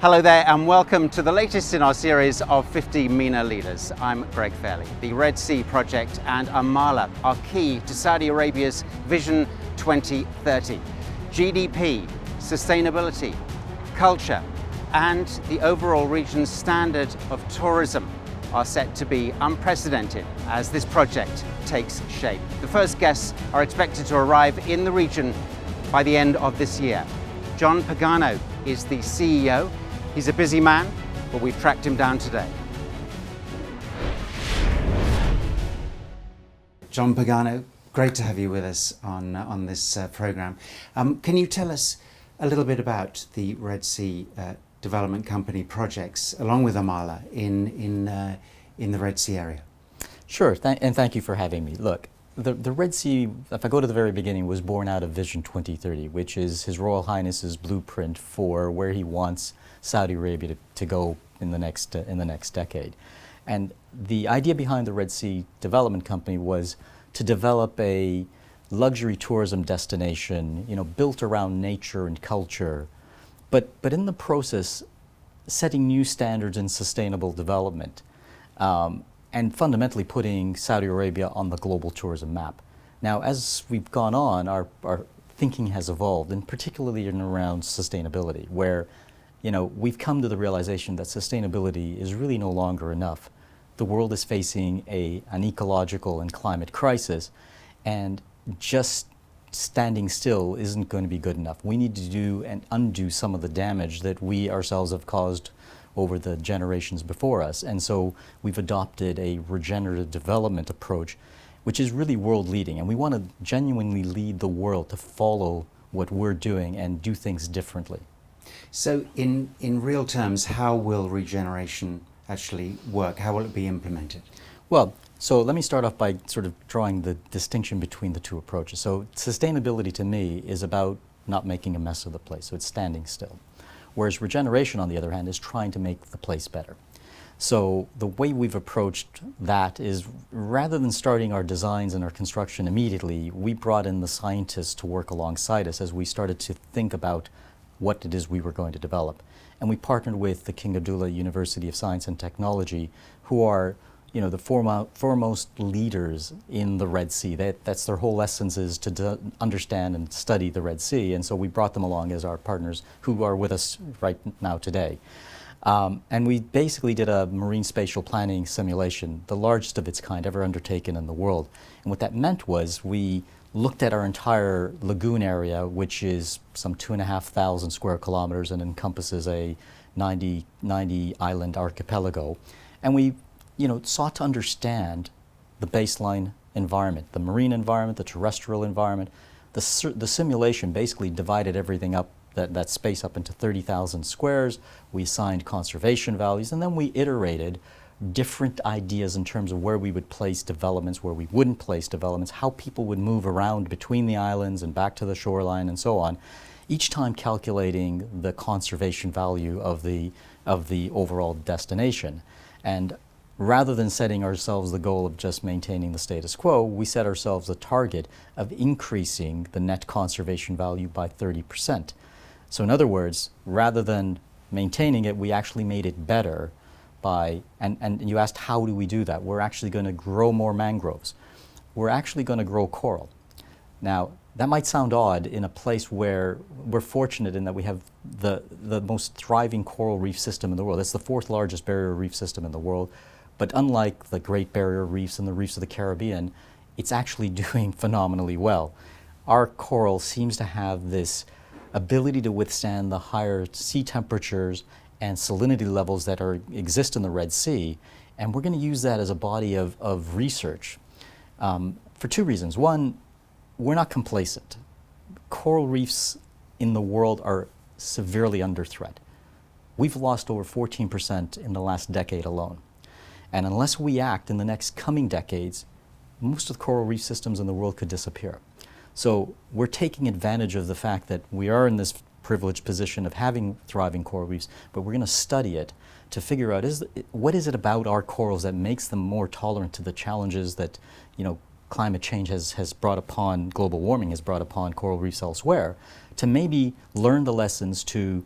Hello there and welcome to the latest in our series of 50 MENA leaders. I'm Greg Fairley. The Red Sea Project and Amala are key to Saudi Arabia's Vision 2030. GDP, sustainability, culture, and the overall region's standard of tourism are set to be unprecedented as this project takes shape. The first guests are expected to arrive in the region by the end of this year. John Pagano is the CEO. He's a busy man, but we've tracked him down today. John Pagano, great to have you with us on this program. Can you tell us a little bit about the Red Sea Development Company projects, along with Amala, in the Red Sea area? Sure, and thank you for having me. Look, the Red Sea, if I go to the very beginning, was born out of Vision 2030, which is His Royal Highness's blueprint for where he wants Saudi Arabia to go in the next decade. And the idea behind the Red Sea Development Company was to develop a luxury tourism destination, built around nature and culture, but in the process, setting new standards in sustainable development, and fundamentally putting Saudi Arabia on the global tourism map. Now, as we've gone on, our thinking has evolved, and particularly in around sustainability, where we've come to the realization that sustainability is really no longer enough. The world is facing an ecological and climate crisis, and just standing still isn't going to be good enough. We need to do and undo some of the damage that we ourselves have caused over the generations before us. And so we've adopted a regenerative development approach, which is really world leading. And we want to genuinely lead the world to follow what we're doing and do things differently. So in real terms, how will regeneration actually work? How will it be implemented? Well, so let me start off by sort of drawing the distinction between the two approaches. So sustainability to me is about not making a mess of the place, so it's standing still. Whereas regeneration, on the other hand, is trying to make the place better. So the way we've approached that is, rather than starting our designs and our construction immediately, we brought in the scientists to work alongside us as we started to think about what it is we were going to develop. And we partnered with the King Abdullah University of Science and Technology, who are the foremost leaders in the Red Sea. That's their whole essence, is to understand and study the Red Sea. And so we brought them along as our partners who are with us right now today. And we basically did a marine spatial planning simulation, the largest of its kind ever undertaken in the world. And what that meant was we looked at our entire lagoon area, which is some 2,500 square kilometers and encompasses a 90 island archipelago. And we sought to understand the baseline environment, the marine environment, the terrestrial environment. The simulation basically divided everything up, that space up into 30,000 squares. We assigned conservation values, and then we iterated different ideas in terms of where we would place developments, where we wouldn't place developments, how people would move around between the islands and back to the shoreline and so on, each time calculating the conservation value of the overall destination. And rather than setting ourselves the goal of just maintaining the status quo, we set ourselves a target of increasing the net conservation value by 30%. So in other words, rather than maintaining it, we actually made it better by, and you asked how do we do that? We're actually going to grow more mangroves. We're actually going to grow coral. Now, that might sound odd in a place where we're fortunate in that we have the most thriving coral reef system in the world. It's the fourth largest barrier reef system in the world. But unlike the Great Barrier Reefs and the reefs of the Caribbean, it's actually doing phenomenally well. Our coral seems to have this ability to withstand the higher sea temperatures and salinity levels that exist in the Red Sea, and we're going to use that as a body of research for two reasons. One, we're not complacent. Coral reefs in the world are severely under threat. We've lost over 14% in the last decade alone. And unless we act in the next coming decades, most of the coral reef systems in the world could disappear. So we're taking advantage of the fact that we are in this privileged position of having thriving coral reefs, but we're going to study it to figure out what is it about our corals that makes them more tolerant to the challenges that climate change has brought upon, global warming has brought upon coral reefs elsewhere, to maybe learn the lessons to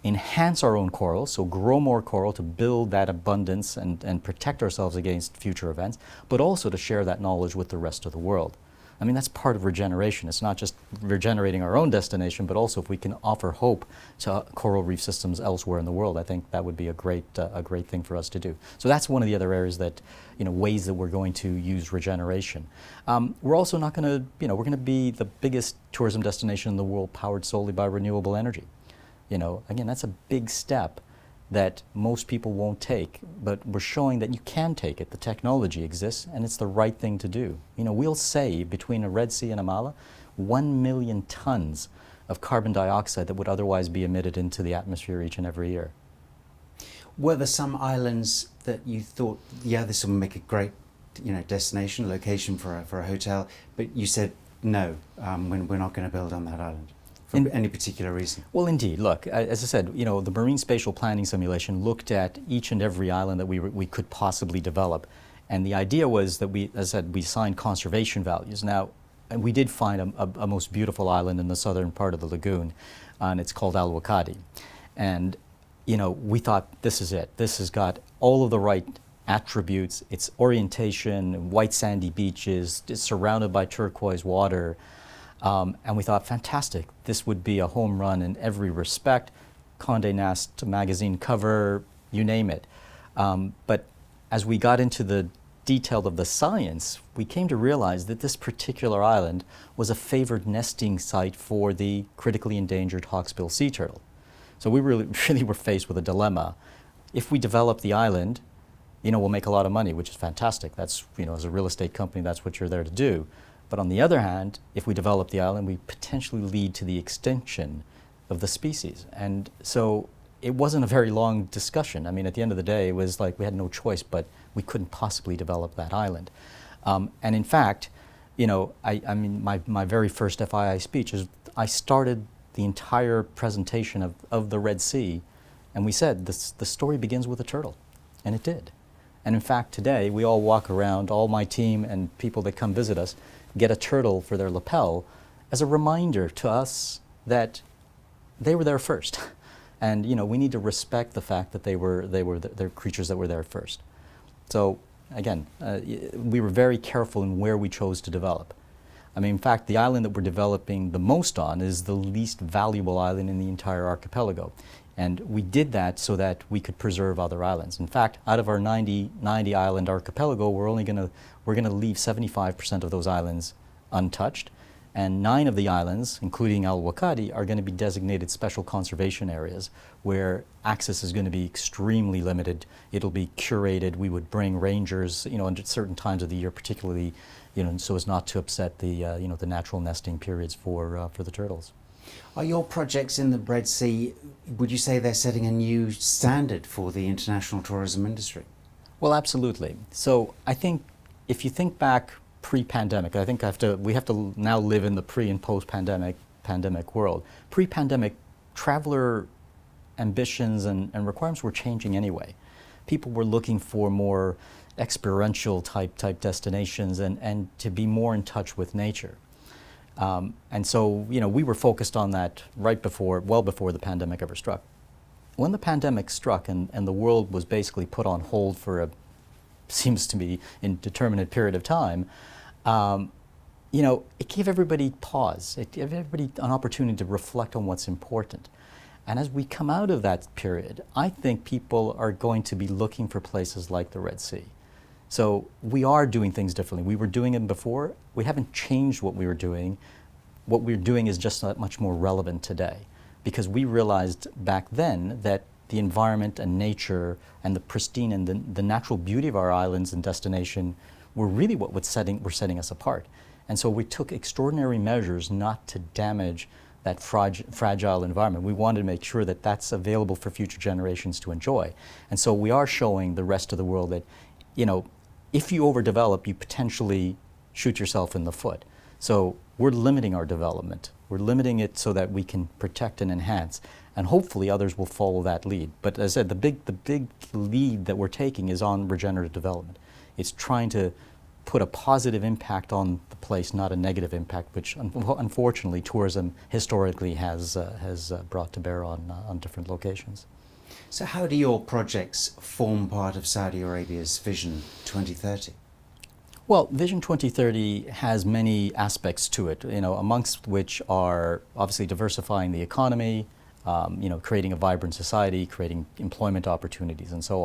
enhance our own coral, so grow more coral to build that abundance and protect ourselves against future events, but also to share that knowledge with the rest of the world. I mean, that's part of regeneration. It's not just regenerating our own destination, but also if we can offer hope to coral reef systems elsewhere in the world, I think that would be a great thing for us to do. So that's one of the other areas that, ways that we're going to use regeneration. We're also not going to, we're going to be the biggest tourism destination in the world powered solely by renewable energy. Again, that's a big step that most people won't take, but we're showing that you can take it. The technology exists, and it's the right thing to do. We'll save, between a Red Sea and a Mala, 1 million tons of carbon dioxide that would otherwise be emitted into the atmosphere each and every year. Were there some islands that you thought, yeah, this will make a great, destination, location for a hotel, but you said, no, we're not going to build on that island? For any particular reason? Well, indeed. Look, as I said, the Marine Spatial Planning Simulation looked at each and every island that we could possibly develop. And the idea was that as I said, we assigned conservation values. Now, and we did find a most beautiful island in the southern part of the lagoon, and it's called Al-Wakadi. And, we thought, this is it. This has got all of the right attributes. Its orientation, white sandy beaches, it's surrounded by turquoise water. And we thought, fantastic, this would be a home run in every respect. Condé Nast magazine cover, you name it. But as we got into the detail of the science, we came to realize that this particular island was a favored nesting site for the critically endangered hawksbill sea turtle. So we really were faced with a dilemma. If we develop the island, we'll make a lot of money, which is fantastic. That's, as a real estate company, that's what you're there to do. But on the other hand, if we develop the island, we potentially lead to the extinction of the species. And so it wasn't a very long discussion. I mean, at the end of the day, it was like we had no choice, but we couldn't possibly develop that island. And in fact, my very first FII speech is I started the entire presentation of the Red Sea, and we said the story begins with a turtle, and it did. And in fact, today, we all walk around, all my team and people that come visit us, get a turtle for their lapel as a reminder to us that they were there first. And we need to respect the fact that they're creatures that were there first. So again, we were very careful in where we chose to develop. I mean, in fact, the island that we're developing the most on is the least valuable island in the entire archipelago. And we did that so that we could preserve other islands. In fact, out of our 90 island archipelago, we're going to leave 75% of those islands untouched. And 9 of the islands, including Al-Wakadi, are going to be designated special conservation areas where access is going to be extremely limited. It'll be curated. We would bring rangers, at certain times of the year, particularly, so as not to upset the, the natural nesting periods for the turtles. Are your projects in the Red Sea, would you say they're setting a new standard for the international tourism industry? Well, absolutely. So I think if you think back pre-pandemic, I think we have to now live in the pre and post-pandemic world. Pre-pandemic, traveler ambitions and requirements were changing anyway. People were looking for more experiential type destinations and to be more in touch with nature. And so, we were focused on that well before the pandemic ever struck. When the pandemic struck and the world was basically put on hold for seems to be indeterminate period of time, it gave everybody pause. It gave everybody an opportunity to reflect on what's important. And as we come out of that period, I think people are going to be looking for places like the Red Sea. So we are doing things differently. We were doing it before. We haven't changed what we were doing. What we're doing is just that much more relevant today, because we realized back then that the environment and nature and the pristine and the natural beauty of our islands and destination were really what were setting us apart. And so we took extraordinary measures not to damage that fragile environment. We wanted to make sure that that's available for future generations to enjoy. And so we are showing the rest of the world that, if you overdevelop, you potentially shoot yourself in the foot. So we're limiting our development. We're limiting it so that we can protect and enhance, and hopefully others will follow that lead. But as I said, the big lead that we're taking is on regenerative development. It's trying to put a positive impact on the place, not a negative impact, which unfortunately tourism historically has brought to bear on different locations. So how do your projects form part of Saudi Arabia's Vision 2030? Well, Vision 2030 has many aspects to it, amongst which are obviously diversifying the economy, creating a vibrant society, creating employment opportunities, and so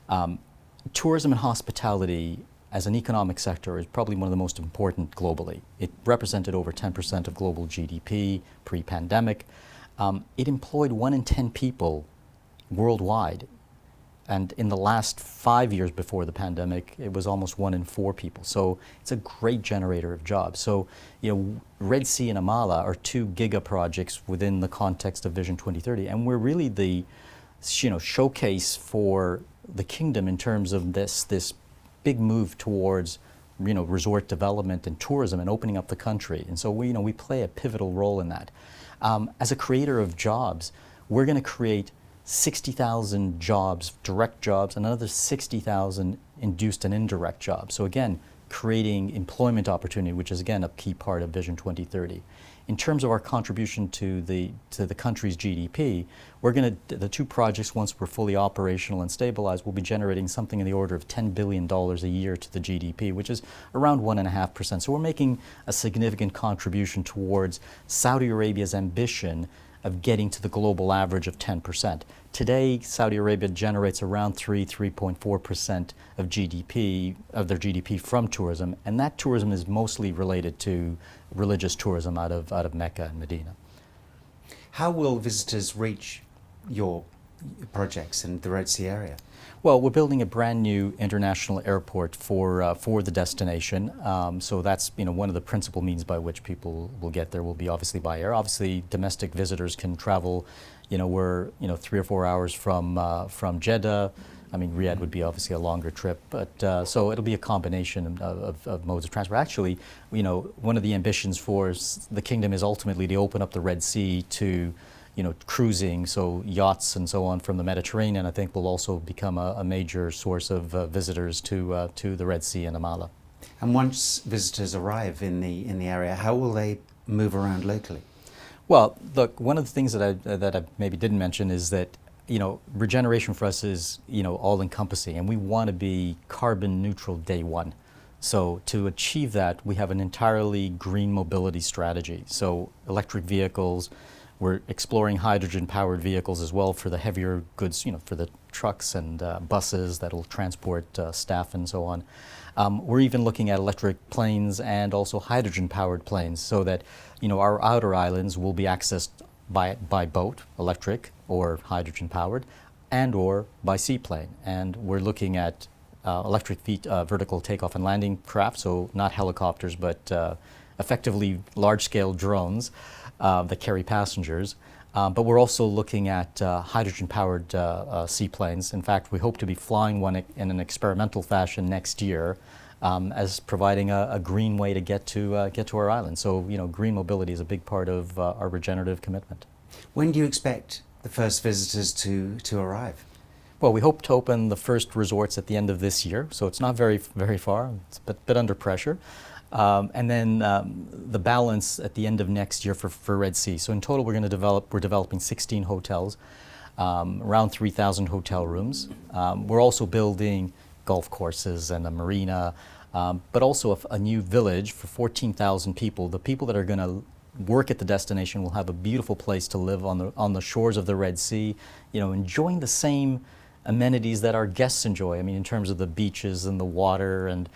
on. Tourism and hospitality as an economic sector is probably one of the most important globally. It represented over 10% of global GDP pre-pandemic. It employed 1 in 10 people worldwide. And in the last 5 years before the pandemic, it was almost 1 in 4 people. So it's a great generator of jobs. So, Red Sea and Amala are 2 giga projects within the context of Vision 2030. And we're really the, showcase for the kingdom in terms of this big move towards, resort development and tourism and opening up the country. And so we play a pivotal role in that. As a creator of jobs, we're going to create 60,000 jobs, direct jobs, and another 60,000 induced and indirect jobs. So again, creating employment opportunity, which is again a key part of Vision 2030. In terms of our contribution to the country's GDP, the 2 projects, once we're fully operational and stabilized, will be generating something in the order of $10 billion a year to the GDP, which is around 1.5%. So we're making a significant contribution towards Saudi Arabia's ambition of getting to the global average of 10%. Today, Saudi Arabia generates around 3.4% of GDP, of their GDP from tourism, and that tourism is mostly related to religious tourism out of Mecca and Medina. How will visitors reach your projects in the Red Sea area? Well, we're building a brand new international airport for the destination. So that's one of the principal means by which people will get there will be obviously by air. Obviously, domestic visitors can travel. We're 3 or 4 hours from Jeddah. I mean, Riyadh would be obviously a longer trip, but so it'll be a combination of modes of transport. Actually, one of the ambitions for the kingdom is ultimately to open up the Red Sea to cruising, so yachts and so on from the Mediterranean. I think will also become a major source of visitors to the Red Sea and Amala. And once visitors arrive in the area, how will they move around locally? Well, look, one of the things that I maybe didn't mention is that regeneration for us is all-encompassing, and we want to be carbon neutral day one. So to achieve that, we have an entirely green mobility strategy. So electric vehicles. We're exploring hydrogen-powered vehicles as well for the heavier goods, for the trucks and buses that will transport staff and so on. We're even looking at electric planes and also hydrogen-powered planes so that, our outer islands will be accessed by boat, electric or hydrogen-powered, and or by seaplane. And we're looking at electric vertical takeoff and landing craft, so not helicopters, but effectively large-scale drones that carry passengers. But we're also looking at hydrogen-powered seaplanes. In fact, we hope to be flying one in an experimental fashion next year as providing a green way to get to our island. So, green mobility is a big part of our regenerative commitment. When do you expect the first visitors to arrive? Well, we hope to open the first resorts at the end of this year, so it's not very far. It's a bit under pressure. And then the balance at the end of next year for Red Sea. So in total, we're developing 16 hotels, around 3,000 hotel rooms. We're also building golf courses and a marina, but also a new village for 14,000 people. The people that are going to work at the destination will have a beautiful place to live on the shores of the Red Sea, enjoying the same amenities that our guests enjoy. I mean, in terms of the beaches and the water and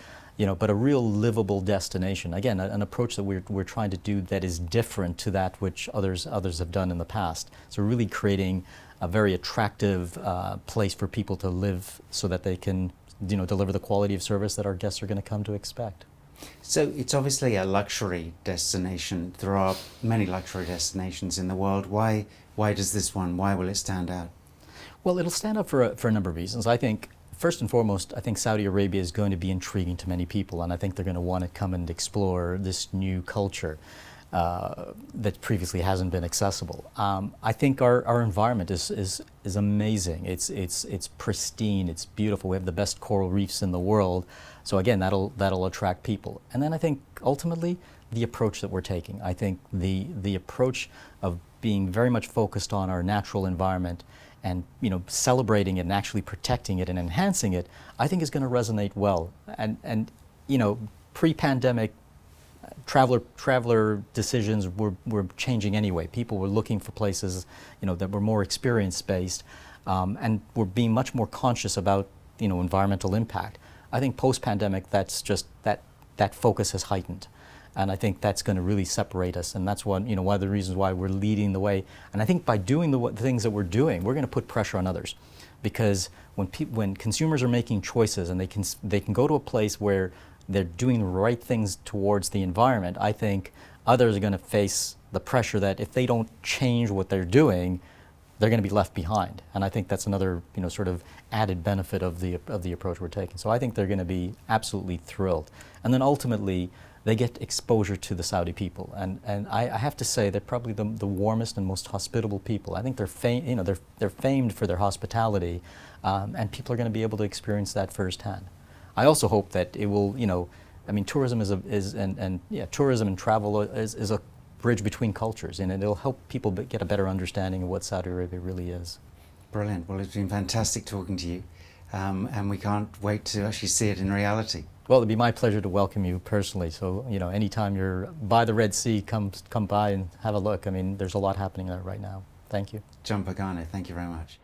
but a real livable destination. Again, an approach that we're trying to do that is different to that which others have done in the past. So really creating a very attractive place for people to live so that they can deliver the quality of service that our guests are going to come to expect. So it's obviously a luxury destination. There are many luxury destinations in the world. Why does this one, why will it stand out? Well, it'll stand out for a number of reasons. I think first and foremost, I think Saudi Arabia is going to be intriguing to many people, and I think they're going to want to come and explore this new culture. that previously hasn't been accessible. I think our environment is amazing. It's pristine. It's beautiful. We have the best coral reefs in the world. So again, that'll attract people. And then I think ultimately the approach that we're taking. I think the approach of being very much focused on our natural environment and celebrating it and actually protecting it and enhancing it, I think is going to resonate well. And pre-pandemic, traveler decisions were changing anyway. People were looking for places that were more experience-based, and were being much more conscious about environmental impact. I think post-pandemic, that's just that focus has heightened, and I think that's going to really separate us. And that's one of the reasons why we're leading the way. And I think by doing the things that we're doing, we're going to put pressure on others, because when consumers are making choices and they can go to a place where they're doing the right things towards the environment, I think others are going to face the pressure that if they don't change what they're doing, they're going to be left behind. And I think that's another sort of added benefit of the approach we're taking. So I think they're going to be absolutely thrilled. And then ultimately, they get exposure to the Saudi people. And I have to say they're probably the warmest and most hospitable people. I think they're famed for their hospitality, and people are going to be able to experience that firsthand. I also hope that it will, tourism tourism and travel is a bridge between cultures, and it'll help people get a better understanding of what Saudi Arabia really is. Brilliant. Well, it's been fantastic talking to you, and we can't wait to actually see it in reality. Well, it'd be my pleasure to welcome you personally. So, anytime you're by the Red Sea, come by and have a look. There's a lot happening there right now. Thank you. John Pagano, thank you very much.